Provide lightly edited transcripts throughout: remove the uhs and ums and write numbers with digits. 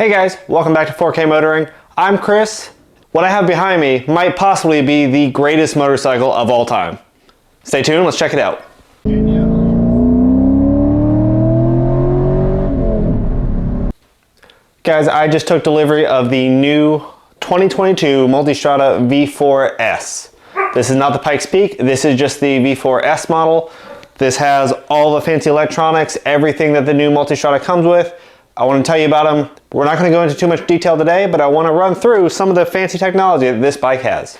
Hey guys, welcome back to 4K Motoring. I'm Chris. What I have behind me might possibly be the greatest motorcycle of all time. Stay tuned, let's check it out. Guys, I just took delivery of the new 2022 Multistrada V4s. This is not the Pikes Peak, this is just the V4s model. This has all the fancy electronics, everything that the new Multistrada comes with. I want to tell you about them. We're not going to go into too much detail today, but I want to run through some of the fancy technology that this bike has.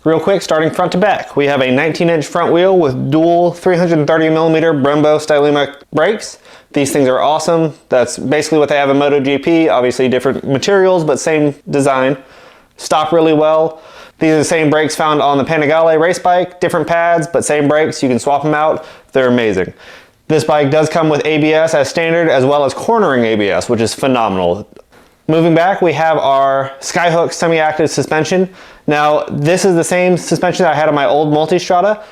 Real quick, starting front to back, we have a 19-inch front wheel with dual 330mm Brembo Stylema brakes. These things are awesome. That's basically what they have in MotoGP. Obviously different materials, but same design. Stop really well. These are the same brakes found on the Panigale race bike. Different pads, but same brakes. You can swap them out. They're amazing. This bike does come with ABS as standard, as well as cornering ABS, which is phenomenal. Moving back, we have our Skyhook semi-active suspension. Now, this is the same suspension that I had on my old Multistrada.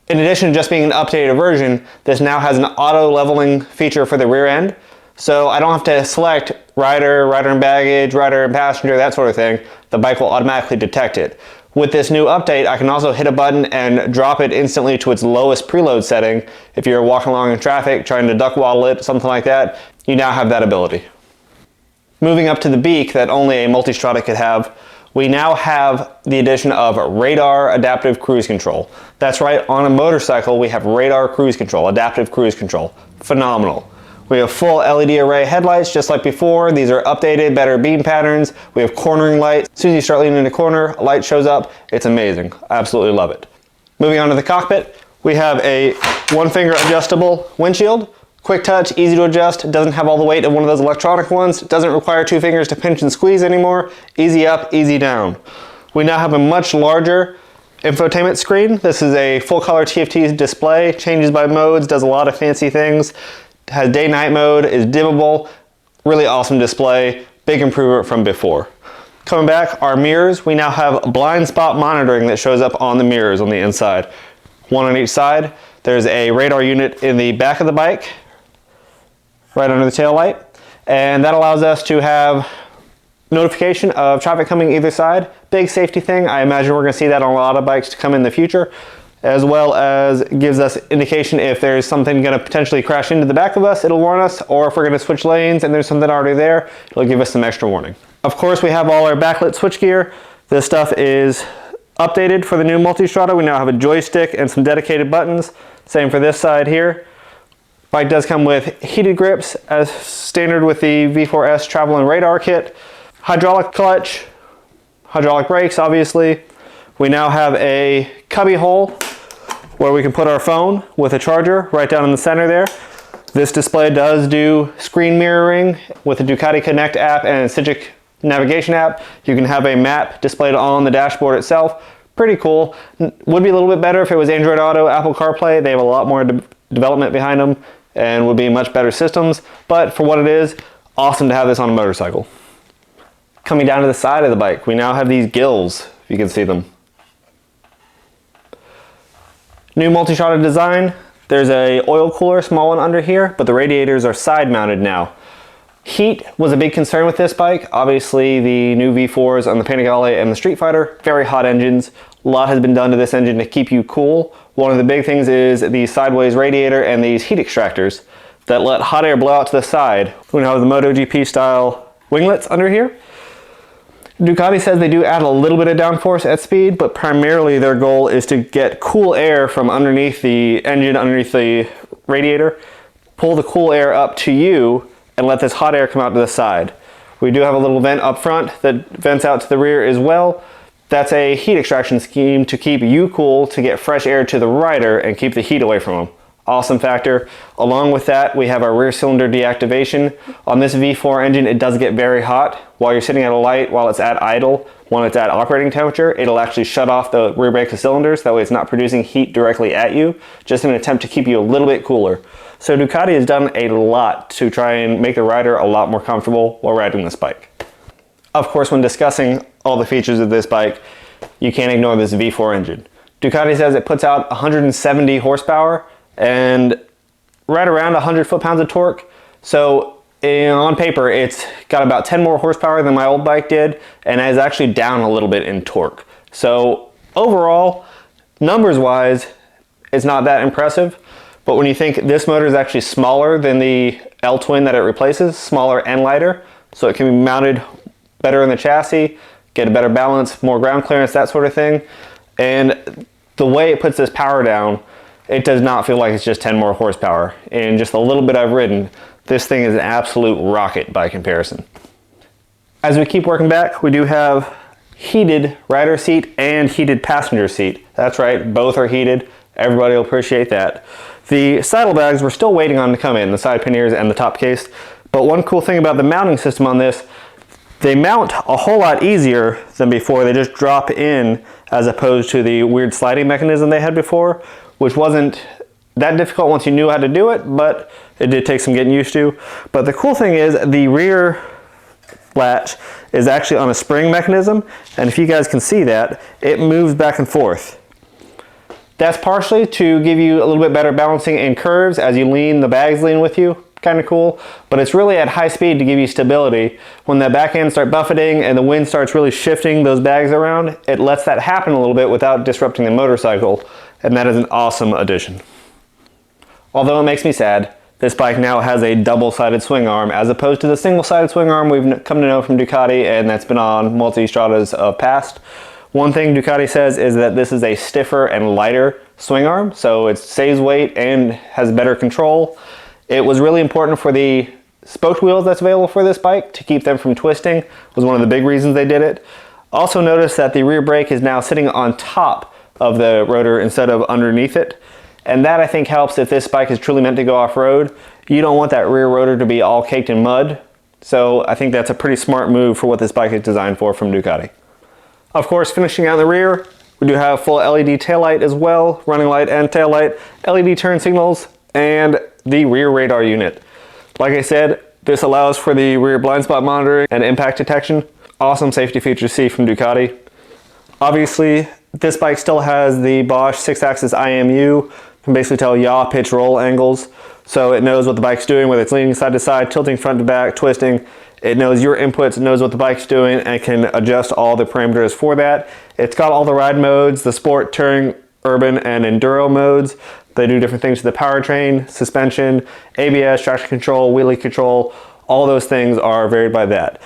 In addition to just being an updated version, this now has an auto leveling feature for the rear end. So I don't have to select rider, rider and baggage, rider and passenger, that sort of thing. The bike will automatically detect it. With this new update, I can also hit a button and drop it instantly to its lowest preload setting. If you're walking along in traffic, trying to duck waddle it, something like that, you now have that ability. Moving up to the beak that only a Multistrada could have, we now have the addition of radar adaptive cruise control. That's right, on a motorcycle we have radar cruise control, adaptive cruise control. Phenomenal. We have full LED array headlights just like before. These are updated, better beam patterns. We have cornering lights. As soon as you start leaning in a corner, a light shows up. It's amazing. I absolutely love it. Moving on to the cockpit, we have a one-finger adjustable windshield. Quick touch, easy to adjust, doesn't have all the weight of one of those electronic ones, doesn't require two fingers to pinch and squeeze anymore. Easy up, easy down. We now have a much larger infotainment screen. This is a full color TFT display, changes by modes, does a lot of fancy things. Has day-night mode, is dimmable, really awesome display, big improvement from before. Coming back, our mirrors, we now have blind spot monitoring that shows up on the mirrors on the inside. One on each side. There's a radar unit in the back of the bike, right under the tail light, and that allows us to have notification of traffic coming either side. Big safety thing. I imagine we're going to see that on a lot of bikes to come in the future, as well as gives us indication if there's something going to potentially crash into the back of us, it'll warn us, or if we're going to switch lanes and there's something already there, it'll give us some extra warning. Of course, we have all our backlit switchgear. This stuff is updated for the new Multistrada. We now have a joystick and some dedicated buttons. Same for this side here. Bike does come with heated grips as standard with the V4s travel and radar kit. Hydraulic clutch, hydraulic brakes obviously. We now have a cubby hole where we can put our phone with a charger right down in the center there. This display does do screen mirroring with the Ducati Connect app and Cigic navigation app. You can have a map displayed on the dashboard itself. Pretty cool. Would be a little bit better if it was Android Auto, Apple CarPlay. They have a lot more development behind them and would be much better systems. But for what it is, awesome to have this on a motorcycle. Coming down to the side of the bike, we now have these gills, if you can see them. New Multistrada design. There's a oil cooler, small one under here, but the radiators are side mounted now. Heat was a big concern with this bike. Obviously the new V4s on the Panigale and the Street Fighter, very hot engines. A lot has been done to this engine to keep you cool. One of the big things is the sideways radiator and these heat extractors that let hot air blow out to the side. We now have the MotoGP style winglets under here. Ducati says they do add a little bit of downforce at speed, but primarily their goal is to get cool air from underneath the engine, underneath the radiator, pull the cool air up to you, and let this hot air come out to the side. We do have a little vent up front that vents out to the rear as well. That's a heat extraction scheme to keep you cool, to get fresh air to the rider and keep the heat away from them. Awesome factor. Along with that, we have our rear cylinder deactivation. On this V4 engine, it does get very hot. While you're sitting at a light, while it's at idle, when it's at operating temperature, it'll actually shut off the rear brake of cylinders. That way it's not producing heat directly at you, just in an attempt to keep you a little bit cooler. So Ducati has done a lot to try and make the rider a lot more comfortable while riding this bike. Of course, when discussing all the features of this bike, you can't ignore this V4 engine. Ducati says it puts out 170 horsepower and right around 100 foot-pounds of torque. So on paper, it's got about 10 more horsepower than my old bike did, and is actually down a little bit in torque. So overall, numbers wise, it's not that impressive. But when you think this motor is actually smaller than the L-twin that it replaces, smaller and lighter, so it can be mounted better in the chassis, get a better balance, more ground clearance, that sort of thing. And the way it puts this power down, it does not feel like it's just 10 more horsepower. And just a little bit I've ridden, this thing is an absolute rocket by comparison. As we keep working back, we do have heated rider seat and heated passenger seat. That's right, both are heated. Everybody will appreciate that. The saddlebags we're still waiting on to come in, the side panniers and the top case. But one cool thing about the mounting system on this, they mount a whole lot easier than before. They just drop in as opposed to the weird sliding mechanism they had before, which wasn't that difficult once you knew how to do it, but it did take some getting used to. But the cool thing is the rear latch is actually on a spring mechanism, and if you guys can see that, it moves back and forth. That's partially to give you a little bit better balancing in curves as you lean, the bags lean with you. Kind of cool, but it's really at high speed to give you stability. When that back end starts buffeting and the wind starts really shifting those bags around, it lets that happen a little bit without disrupting the motorcycle, and that is an awesome addition. Although it makes me sad, this bike now has a double-sided swing arm as opposed to the single-sided swing arm we've come to know from Ducati, and that's been on Multistradas of past. One thing Ducati says is that this is a stiffer and lighter swing arm, so it saves weight and has better control. It was really important for the spoked wheels that's available for this bike to keep them from twisting. Was one of the big reasons they did it. Also notice that the rear brake is now sitting on top of the rotor instead of underneath it. And that I think helps if this bike is truly meant to go off-road. You don't want that rear rotor to be all caked in mud. So I think that's a pretty smart move for what this bike is designed for from Ducati. Of course, finishing out the rear, we do have full LED taillight as well, running light and taillight, LED turn signals, and the rear radar unit. Like I said, this allows for the rear blind spot monitoring and impact detection. Awesome safety feature to see from Ducati. Obviously, this bike still has the Bosch 6-axis IMU. Can basically tell yaw, pitch, roll angles. So it knows what the bike's doing, whether it's leaning side to side, tilting front to back, twisting. It knows your inputs, it knows what the bike's doing, and can adjust all the parameters for that. It's got all the ride modes, the sport, touring, urban, and enduro modes. They do different things to the powertrain, suspension, ABS, traction control, wheelie control. All those things are varied by that.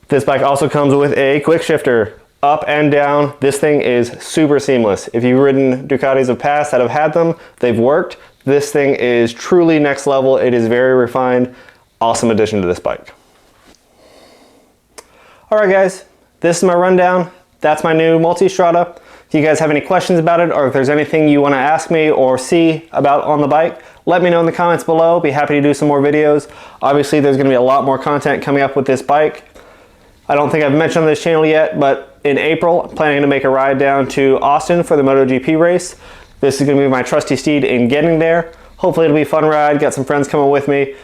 This bike also comes with a quick shifter, up and down. This thing is super seamless. If you've ridden Ducatis of past that have had them, they've worked. This thing is truly next level. It is very refined. Awesome addition to this bike. All right, guys, this is my rundown. That's my new Multistrada. If you guys have any questions about it, or if there's anything you want to ask me or see about on the bike, let me know in the comments below. Be happy to do some more videos. Obviously, there's going to be a lot more content coming up with this bike. I don't think I've mentioned on this channel yet, but in April, I'm planning to make a ride down to Austin for the MotoGP race. This is going to be my trusty steed in getting there. Hopefully it'll be a fun ride. Got some friends coming with me.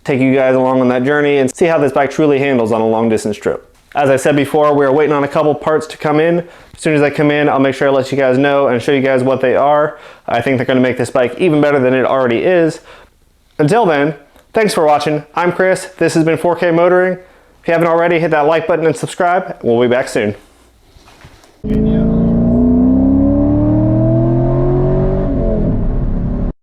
Take you guys along on that journey and see how this bike truly handles on a long distance trip. As I said before, we're waiting on a couple parts to come in. As soon as they come in, I'll make sure I let you guys know and show you guys what they are. I think they're going to make this bike even better than it already is. Until then, thanks for watching. I'm Chris. This has been 4K Motoring. If you haven't already, hit that like button and subscribe. We'll be back soon.